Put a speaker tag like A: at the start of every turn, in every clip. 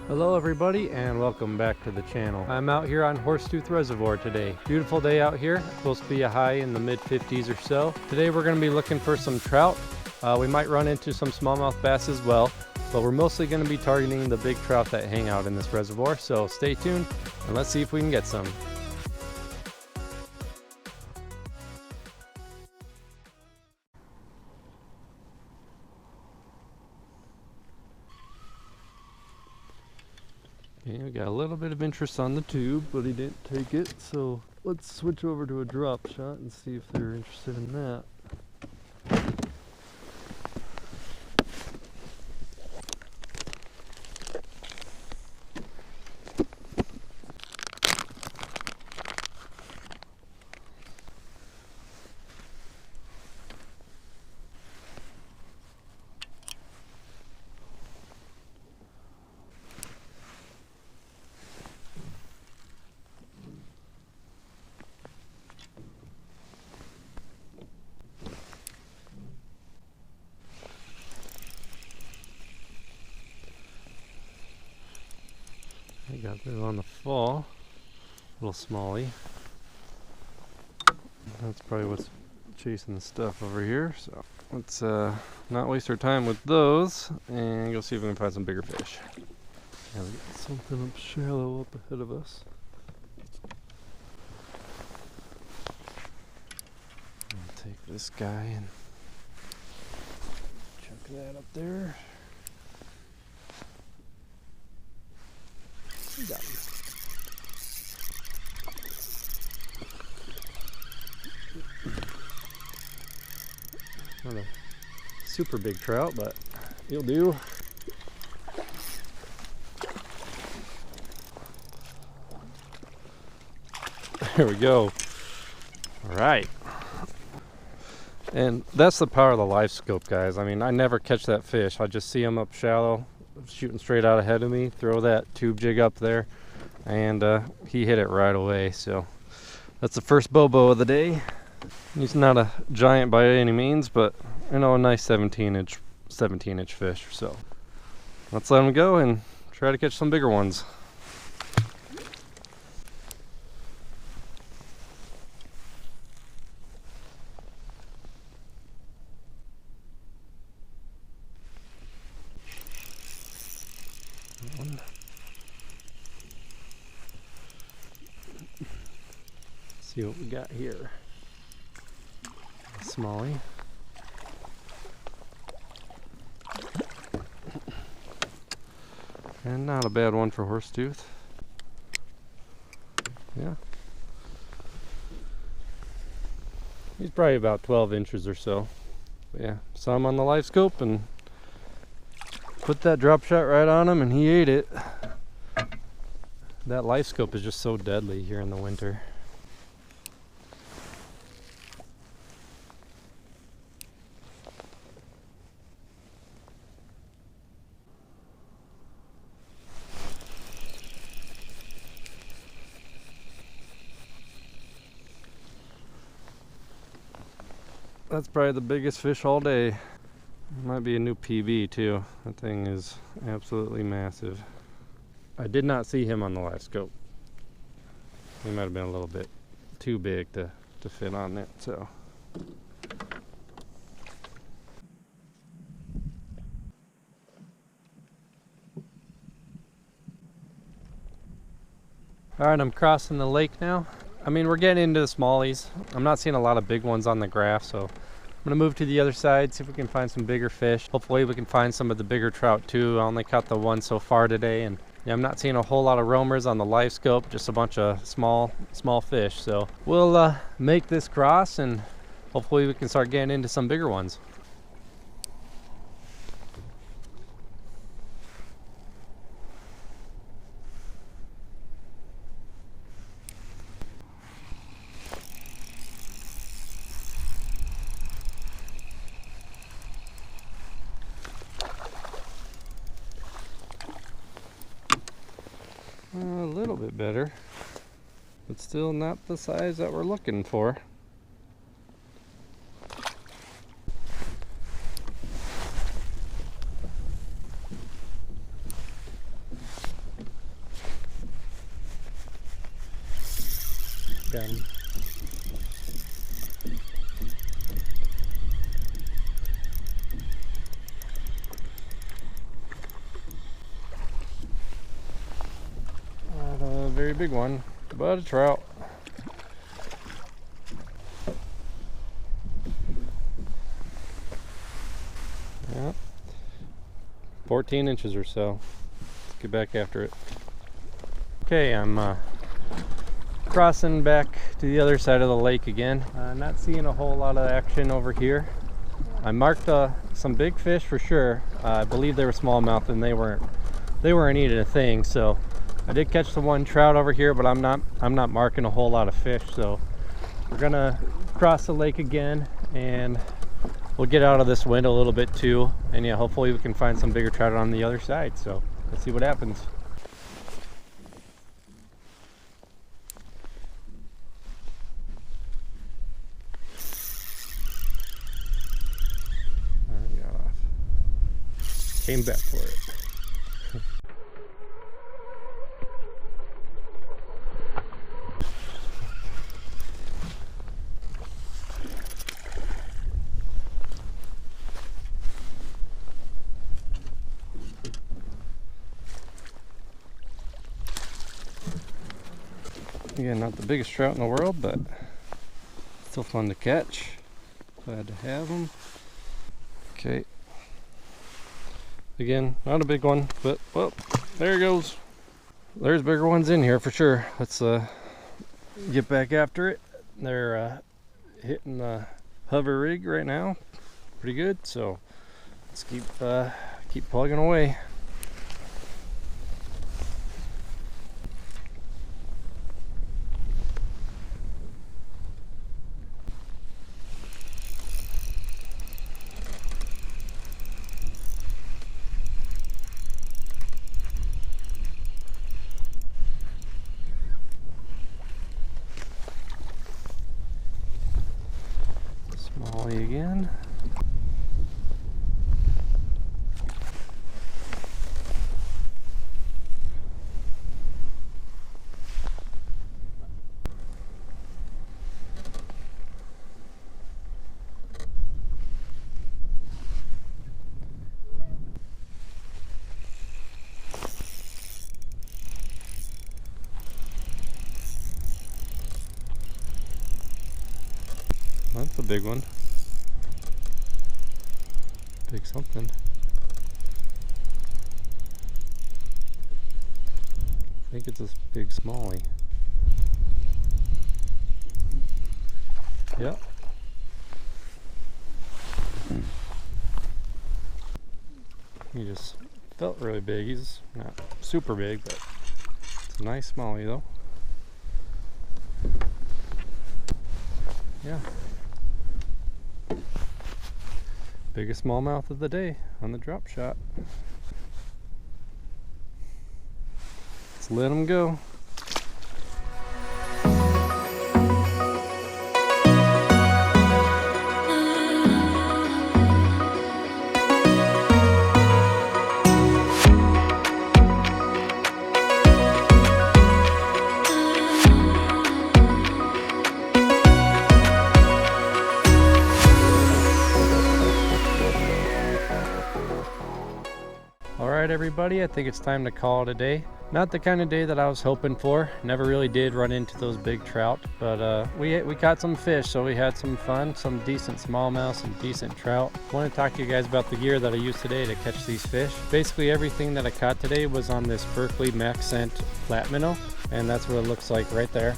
A: Hello everybody and welcome back to the channel. I'm out here on Horsetooth Reservoir today. Beautiful day out here. Supposed to be a high in the mid 50s or so. Today we're going to be looking for some trout. We might run into some smallmouth bass as well, but we're mostly going to be targeting the big trout that hang out in this reservoir. So stay tuned and let's see if we can get some. Okay, we got a little bit of interest on the tube, but he didn't take it, so let's switch over to a drop shot and see if they're interested in that. I got this on the fall, little smallie. That's probably what's chasing the stuff over here. So let's not waste our time with those and go see if we can find some bigger fish. Yeah, we got something up shallow up ahead of us. I'll take this guy and chuck that up there. Got him. Not a super big trout, but he'll do. There we go. All right. And that's the power of the LiQWYD, guys. I mean, I never catch that fish. I just see him up shallow, shooting straight out ahead of me, throw that tube jig up there, and he hit it right away. So that's the first bobo of the day. He's not a giant by any means, but you know, a nice 17-inch fish. So let's let him go and try to catch some bigger ones. See what we got here. A smallie. And not a bad one for Horsetooth. Yeah. He's probably about 12 inches or so. But yeah, saw him on the LiQWYD and put that drop shot right on him and he ate it. That LiQWYD is just so deadly here in the winter. That's probably the biggest fish all day. Might be a new PB too. That thing is absolutely massive. I did not see him on the LiQWYD. He might have been a little bit too big to fit on it, so. Alright, I'm crossing the lake now. I mean, we're getting into the smallies. I'm not seeing a lot of big ones on the graph, so I'm gonna move to the other side, see if we can find some bigger fish. Hopefully we can find some of the bigger trout too. I only caught the one so far today, and yeah, I'm not seeing a whole lot of roamers on the LiQWYD, just a bunch of small fish. So we'll make this cross and hopefully we can start getting into some bigger ones. A little bit better, but still not the size that we're looking for. at him. Not a very big one, but a trout. Yeah, 14 inches or so. Let's get back after it. Okay, I'm crossing back to the other side of the lake again. Not seeing a whole lot of action over here. I marked some big fish for sure. I believe they were smallmouth and they weren't eating a thing. So I did catch the one trout over here, but I'm not marking a whole lot of fish. So we're gonna cross the lake again and we'll get out of this wind a little bit too. And yeah, hopefully we can find some bigger trout on the other side. So let's see what happens. Came back for it. Again, not the biggest trout in the world, but still fun to catch. Glad to have them. Okay. Again, not a big one, but well, there he goes. There's bigger ones in here for sure. Let's get back after it. They're hitting the hover rig right now, pretty good. So let's keep plugging away. Smallie again. That's a big one. Big something. I think it's a big smallie. Yep. He just felt really big. He's not super big, but it's a nice smallie though. Yeah. Biggest smallmouth of the day on the drop shot. Let's let him go. Alright everybody, I think it's time to call it a day. Not the kind of day that I was hoping for. Never really did run into those big trout, but we caught some fish, so we had some fun, some decent smallmouth, some decent trout. I want to talk to you guys about the gear that I used today to catch these fish. Basically everything that I caught today was on this Berkley Max Scent flat minnow, and that's what it looks like right there.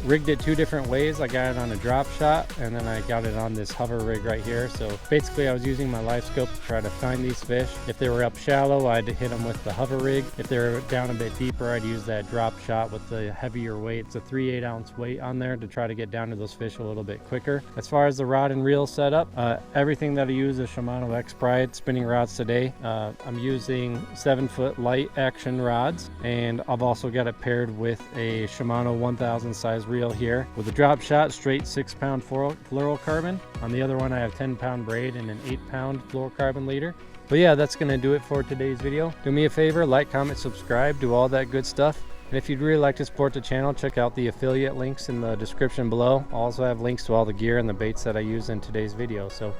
A: Rigged it two different ways. I got it on a drop shot and then I got it on this hover rig right here. So basically I was using my live scope to try to find these fish. If they were up shallow, I'd hit them with the hover rig. If they were down a bit deeper, I'd use that drop shot with the heavier weight. It's a 3/8 ounce weight on there to try to get down to those fish a little bit quicker. As far as the rod and reel setup, everything that I use is Shimano X-Pride spinning rods today. I'm using 7-foot light action rods, and I've also got it paired with a Shimano 1000 size reel here with a drop shot straight 6-pound fluorocarbon. On the other one I have 10-pound braid and an 8-pound fluorocarbon leader. But yeah, that's gonna do it for today's video. Do me a favor, like, comment, subscribe, do all that good stuff. And if you'd really like to support the channel, check out the affiliate links in the description below. I also have links to all the gear and the baits that I use in today's video. So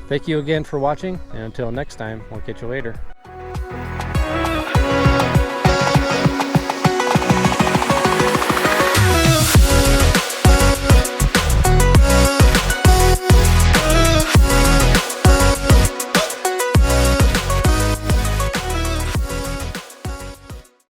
A: thank you again for watching, and until next time, we'll catch you later.